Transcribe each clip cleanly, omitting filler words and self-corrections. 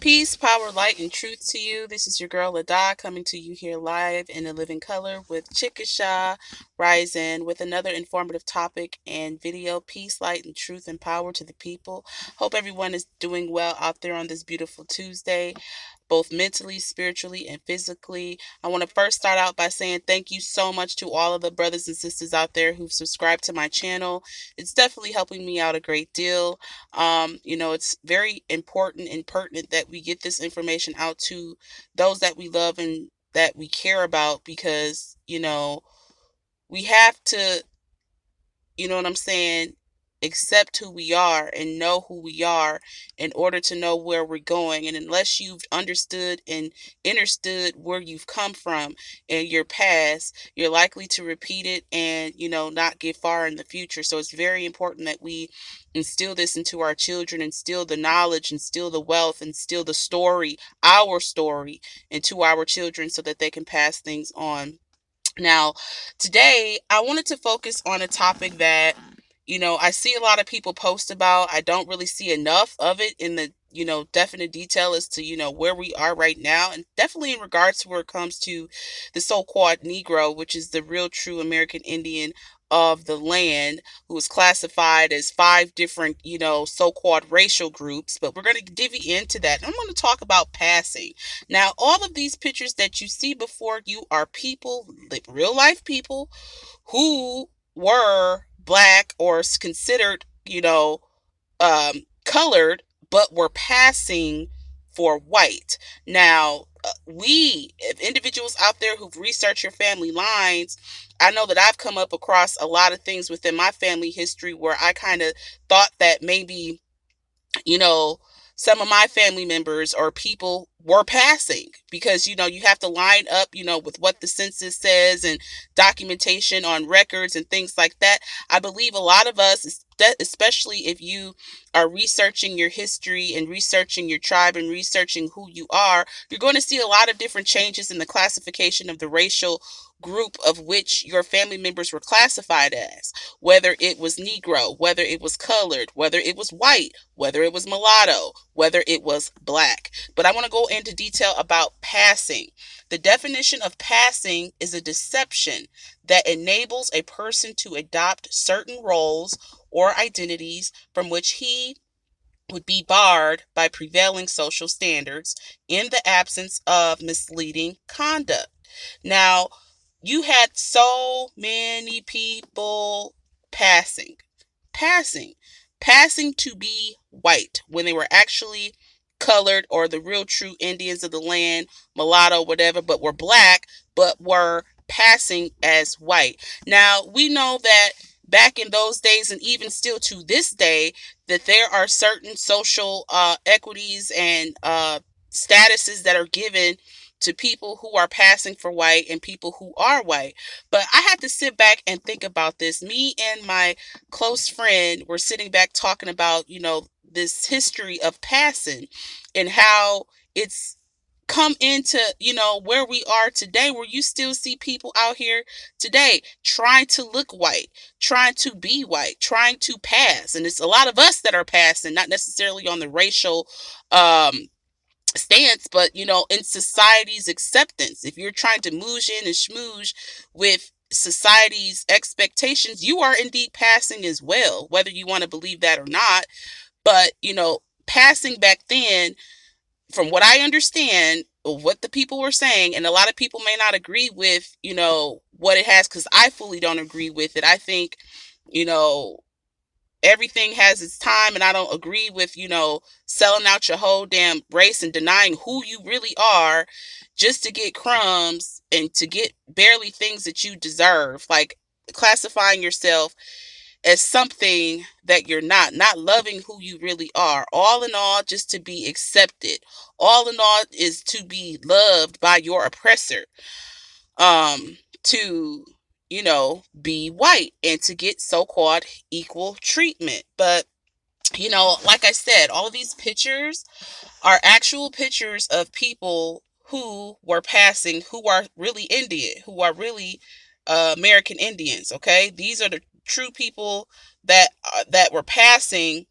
Peace, power, light, and truth to you. This is your girl Ada coming to you here live in a living color with Chickasha Rising with another informative topic and video. Peace, light, and truth and power to the people. Hope everyone is doing well out there on this beautiful Tuesday, both mentally, spiritually, and physically. I want to first start out by saying thank you so much to all of the brothers and sisters out there who've subscribed to my channel. It's definitely helping me out a great deal. It's very important and pertinent that we get this information out to those that we love and that we care about because, we have to, you know what I'm saying, accept who we are and know who we are in order to know where we're going. And unless you've understood and understood where you've come from in your past, you're likely to repeat it and, not get far in the future. So it's very important that we instill this into our children, instill the knowledge, instill the wealth, instill the story, our story, into our children so that they can pass things on. Now, today I wanted to focus on a topic that, I see a lot of people post about. I don't really see enough of it in the, definite detail as to, where we are right now. And definitely in regards to where it comes to the so-called Negro, which is the real true American Indian of the land, who is classified as five different, so-called racial groups. But we're going to divvy into that. I'm going to talk about passing. Now, all of these pictures that you see before you are people, like real life people, who were black or considered, colored, but were passing for white. Now, if individuals out there who've researched your family lines, I know that I've come up across a lot of things within my family history where I kind of thought that maybe, you know, some of my family members or people were passing because, you have to line up, with what the census says and documentation on records and things like that. I believe a lot of us, especially if you are researching your history and researching your tribe and researching who you are, you're going to see a lot of different changes in the classification of the racial group of which your family members were classified as, whether it was Negro, whether it was colored, whether it was white, whether it was mulatto, whether it was black. But I want to go into detail about passing. The definition of passing is a deception that enables a person to adopt certain roles or identities from which he would be barred by prevailing social standards in the absence of misleading conduct. Now, you had so many people passing, passing, passing to be white when they were actually colored or the real true Indians of the land, mulatto, whatever, but were black, but were passing as white. Now, we know that back in those days, and even still to this day, that there are certain social equities and statuses that are given to people who are passing for white and people who are white. But I had to sit back and think about this. Me and my close friend were sitting back talking about, this history of passing and how it's come into, where we are today, where you still see people out here today trying to look white, trying to be white, trying to pass. And it's a lot of us that are passing, not necessarily on the racial stance, but in society's acceptance. If you're trying to moosh in and schmooze with society's expectations, you are indeed passing as well, whether you want to believe that or not. But passing back then, from what I understand of what the people were saying, and a lot of people may not agree with, what it has, because I fully don't agree with it. I think, you know, everything has its time, and I don't agree with, selling out your whole damn race and denying who you really are just to get crumbs and to get barely things that you deserve. Like classifying yourself as something that you're not loving who you really are. All in all, just to be accepted. All in all is to be loved by your oppressor. To, be white and to get so-called equal treatment. But, like I said, all of these pictures are actual pictures of people who were passing, who are really Indian, who are really American Indians. Okay, these are the true people that were passing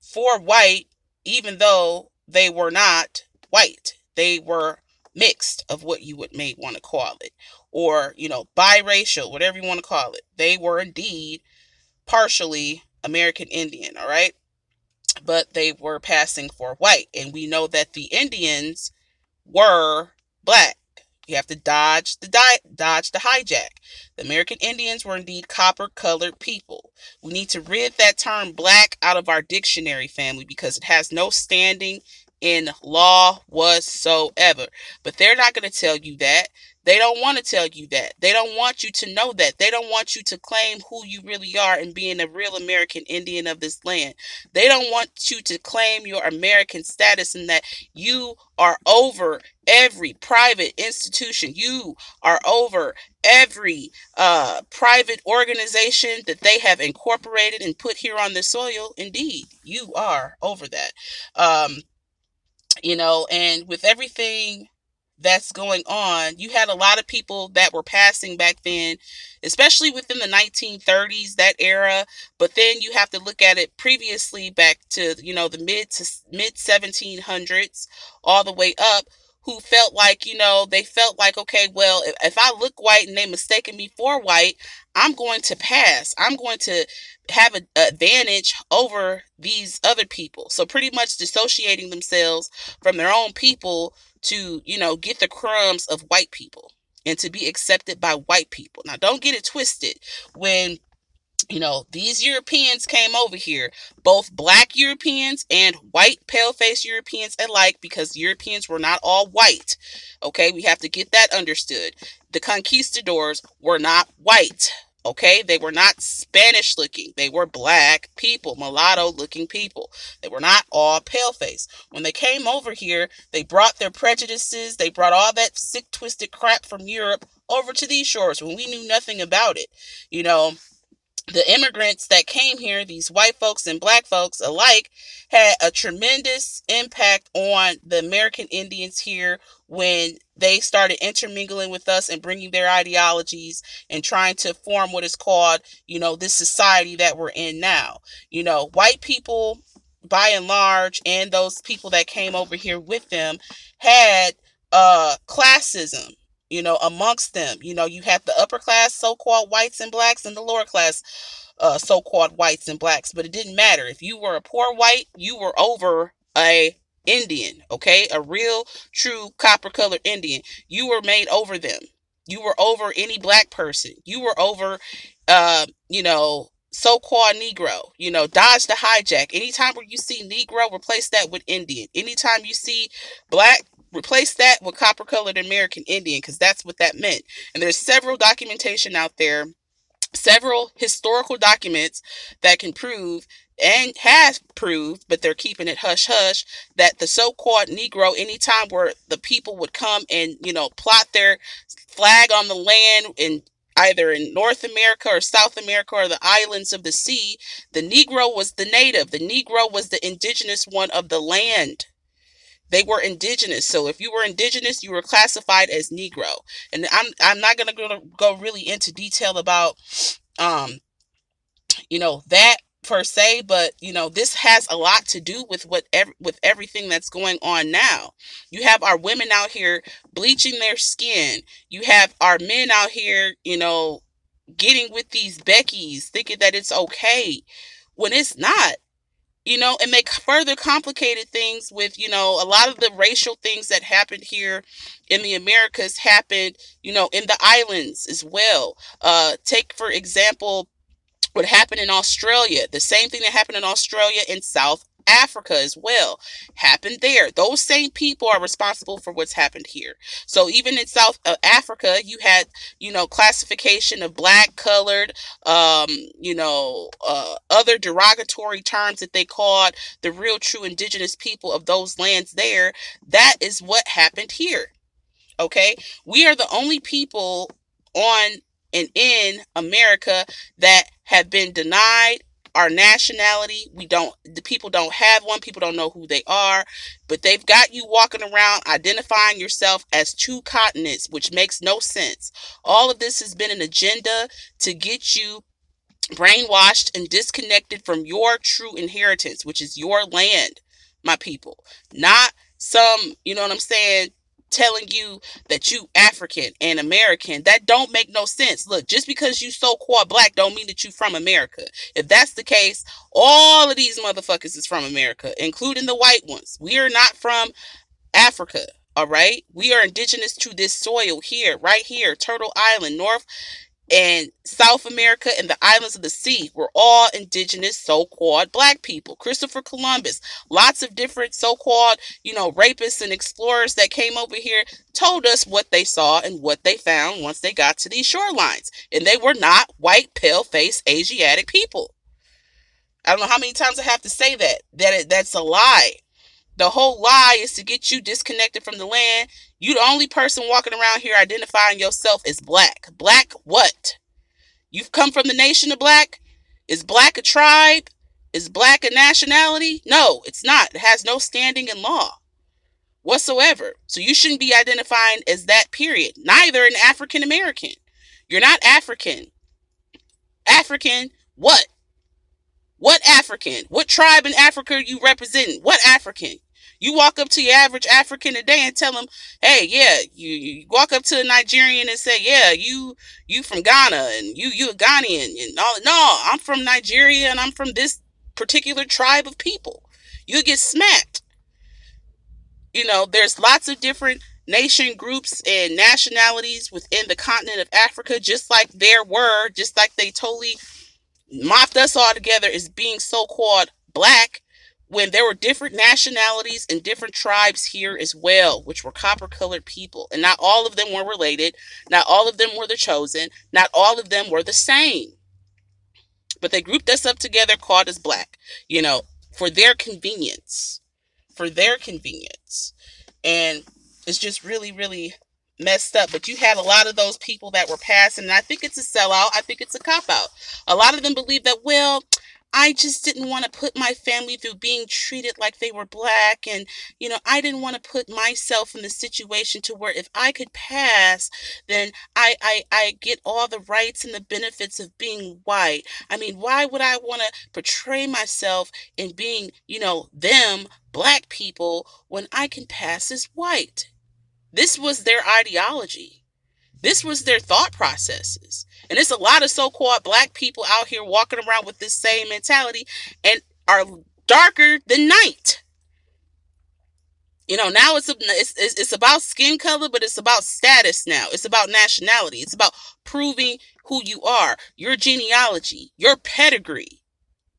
for white, even though they were not white. They were mixed of what you would may want to call it, or biracial, whatever you want to call it. They were indeed partially American Indian, all right, but they were passing for white, and we know that the Indians were black. You have to dodge the hijack. The American Indians were indeed copper-colored people. We need to rid that term black out of our dictionary, family, because it has no standing in law whatsoever. But they're not going to tell you that. They don't want to tell you that. They don't want you to know that. They don't want you to claim who you really are and being a real American Indian of this land. They don't want you to claim your American status and that you are over every private institution. You are over every private organization that they have incorporated and put here on the soil. Indeed, you are over that. Um, and with everything that's going on, you had a lot of people that were passing back then, especially within the 1930s, that era. But then you have to look at it previously back to, the mid 1700s all the way up, who felt like, they felt like, okay, well, if I look white and they mistaken me for white, I'm going to pass. I'm going to have an advantage over these other people. So pretty much dissociating themselves from their own people to, get the crumbs of white people and to be accepted by white people. Now, don't get it twisted. When these Europeans came over here, both black Europeans and white pale-faced Europeans alike, because Europeans were not all white. Okay, we have to get that understood. The conquistadors were not white. Okay, they were not Spanish looking. They were black people, mulatto looking people. They were not all pale face. When they came over here, they brought their prejudices, they brought all that sick, twisted crap from Europe over to these shores when we knew nothing about it. The immigrants that came here, these white folks and black folks alike, had a tremendous impact on the American Indians here when they started intermingling with us and bringing their ideologies and trying to form what is called, this society that we're in now. White people, by and large, and those people that came over here with them had classism amongst them. You have the upper class so-called whites and blacks and the lower class so-called whites and blacks. But it didn't matter. If you were a poor white, you were over a Indian, okay? A real, true copper-colored Indian. You were made over them. You were over any black person. You were over, so-called Negro. Dodge the hijack. Anytime where you see Negro, replace that with Indian. Anytime you see black, replace that with copper-colored American Indian, because that's what that meant. And there's several documentation out there, several historical documents that can prove and has proved, but they're keeping it hush hush, that the so-called Negro, anytime where the people would come and, plot their flag on the land in either in North America or South America or the islands of the sea, the Negro was the native. The Negro was the indigenous one of the land. They were indigenous. So if you were indigenous, you were classified as Negro. And I'm not going to go really into detail about that per se, but this has a lot to do with with everything that's going on now. You have our women out here bleaching their skin. You have our men out here, getting with these Beckys, thinking that it's okay when it's not. And they further complicated things with, a lot of the racial things that happened here in the Americas happened, in the islands as well. Take, for example, what happened in Australia. The same thing that happened in Australia and South Africa as well happened there. Those same people are responsible for what's happened here. So even in South Africa, you had, classification of black, colored, other derogatory terms that they called the real true indigenous people of those lands there. That is what happened here. Okay. We are the only people on and in America that have been denied our nationality. The people don't have one. People don't know who they are, but they've got you walking around identifying yourself as two continents, which makes no sense. All of this has been an agenda to get you brainwashed and disconnected from your true inheritance, which is your land. my people. Not some, you know what I'm saying, telling you that you African and American. That don't make no sense. Look, just because you so-called black don't mean that you from America. If that's the case, all of these motherfuckers is from America, including the white ones. We are not from Africa. All right. We are indigenous to this soil here, right here, Turtle Island, North and South America and the islands of the sea were all indigenous so-called black people. Christopher Columbus, lots of different so-called, rapists and explorers that came over here told us what they saw and what they found once they got to these shorelines. And they were not white, pale-faced Asiatic people. I don't know how many times I have to say that's a lie. The whole lie is to get you disconnected from the land. You the only person walking around here identifying yourself as black. Black what? You've come from the nation of black? Is black a tribe? Is black a nationality? No, it's not. It has no standing in law whatsoever. So you shouldn't be identifying as that, period. Neither an African American. You're not African. African what? What African? What tribe in Africa are you representing? What African? You walk up to your average African today and tell them, hey, yeah, you walk up to a Nigerian and say, yeah, you from Ghana and you a Ghanaian and all. No, I'm from Nigeria and I'm from this particular tribe of people. You get smacked. There's lots of different nation groups and nationalities within the continent of Africa, just like they totally mopped us all together as being so-called black when there were different nationalities and different tribes here as well, which were copper-colored people. And not all of them were related. Not all of them were the chosen. Not all of them were the same. But they grouped us up together, called us black, for their convenience. For their convenience. And it's just really, really messed up. But you had a lot of those people that were passing, and I think it's a sellout. I think it's a cop-out. A lot of them believe that, well, I just didn't want to put my family through being treated like they were black, and I didn't want to put myself in the situation to where if I could pass, then I get all the rights and the benefits of being white. I mean, why would I want to portray myself in being, them black people when I can pass as white? This was their ideology. This was their thought processes. And there's a lot of so-called black people out here walking around with this same mentality and are darker than night. Now it's about skin color, but it's about status now. It's about nationality. It's about proving who you are, your genealogy, your pedigree,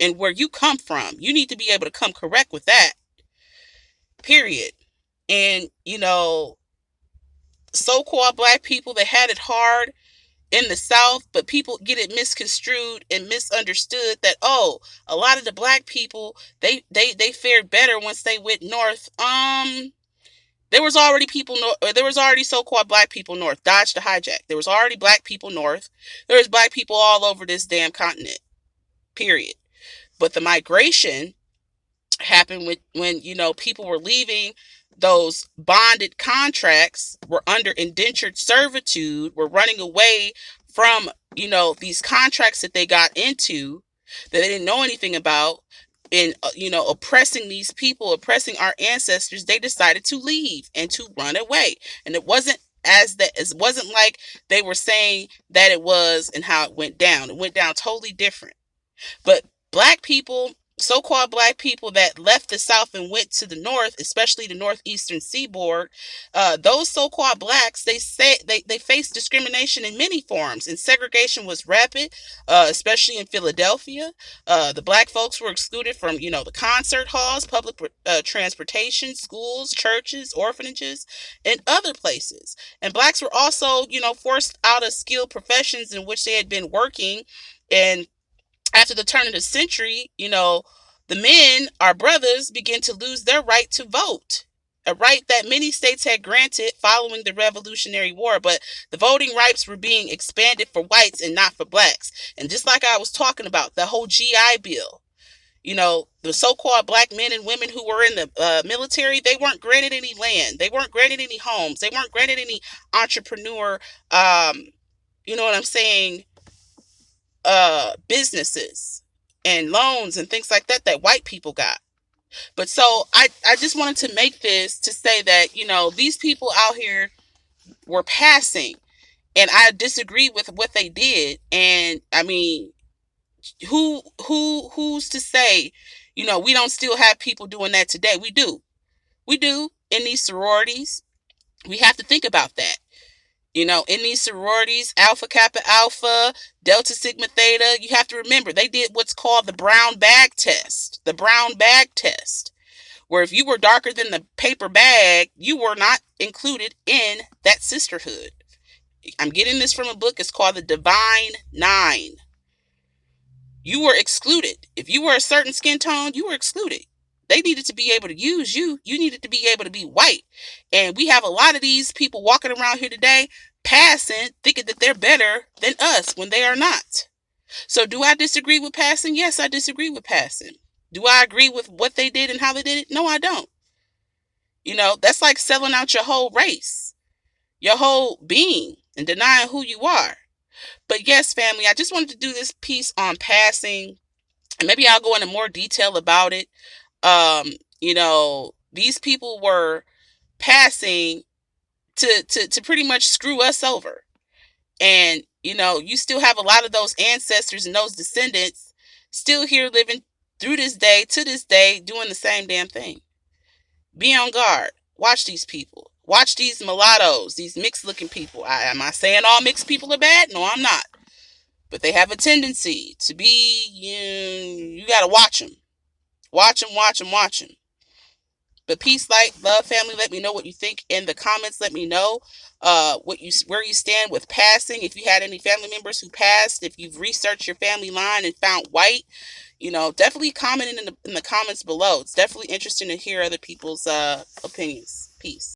and where you come from. You need to be able to come correct with that. Period. And, so-called black people that had it hard in the South, but people get it misconstrued and misunderstood that, oh, a lot of the black people, they fared better once they went north. There was already so-called black people north. Dodge the hijack. There was already black people north. There was black people all over this damn continent. Period. But the migration happened when people were leaving those bonded contracts, were under indentured servitude, were running away from these contracts that they got into that they didn't know anything about, and oppressing these people, oppressing our ancestors. They decided to leave and to run away. And it wasn't like they were saying that it was and how it went down. It went down totally different. But black people, so-called black people that left the South and went to the North, especially the northeastern seaboard, those so-called blacks, they faced discrimination in many forms, and segregation was rapid, especially in Philadelphia. The black folks were excluded from, the concert halls, public transportation, schools, churches, orphanages, and other places. And blacks were also, forced out of skilled professions in which they had been working. And after the turn of the century, the men, our brothers, began to lose their right to vote, a right that many states had granted following the Revolutionary War. But the voting rights were being expanded for whites and not for blacks. And just like I was talking about, the whole GI Bill, the so-called black men and women who were in the military, they weren't granted any land. They weren't granted any homes. They weren't granted any entrepreneur, you know what I'm saying, businesses and loans and things like that white people got. But so I just wanted to make this to say that, these people out here were passing, and I disagree with what they did. And I mean, who's to say, we don't still have people doing that today? We do in these sororities. We have to think about that. In these sororities, Alpha Kappa Alpha, Delta Sigma Theta, you have to remember they did what's called the brown bag test. The brown bag test, where if you were darker than the paper bag, you were not included in that sisterhood. I'm getting this from a book. It's called The Divine Nine. You were excluded. If you were a certain skin tone, you were excluded. They needed to be able to use you. You needed to be able to be white. And we have a lot of these people walking around here today, passing, thinking that they're better than us when they are not. So do I disagree with passing? Yes, I disagree with passing. Do I agree with what they did and how they did it? No, I don't. That's like selling out your whole race, your whole being, and denying who you are. But yes, family, I just wanted to do this piece on passing. And maybe I'll go into more detail about it. These people were passing to pretty much screw us over. And, you still have a lot of those ancestors and those descendants still here living through this day, to this day, doing the same damn thing. Be on guard. Watch these people. Watch these mulattoes, these mixed looking people. Am I saying all mixed people are bad? No, I'm not. But they have a tendency to be, you got to watch them. Watch them, watch them, watch them. But peace, light, love, family. Let me know what you think in the comments. Let me know where you stand with passing. If you had any family members who passed, if you've researched your family line and found white, definitely comment in the comments below. It's definitely interesting to hear other people's opinions. Peace.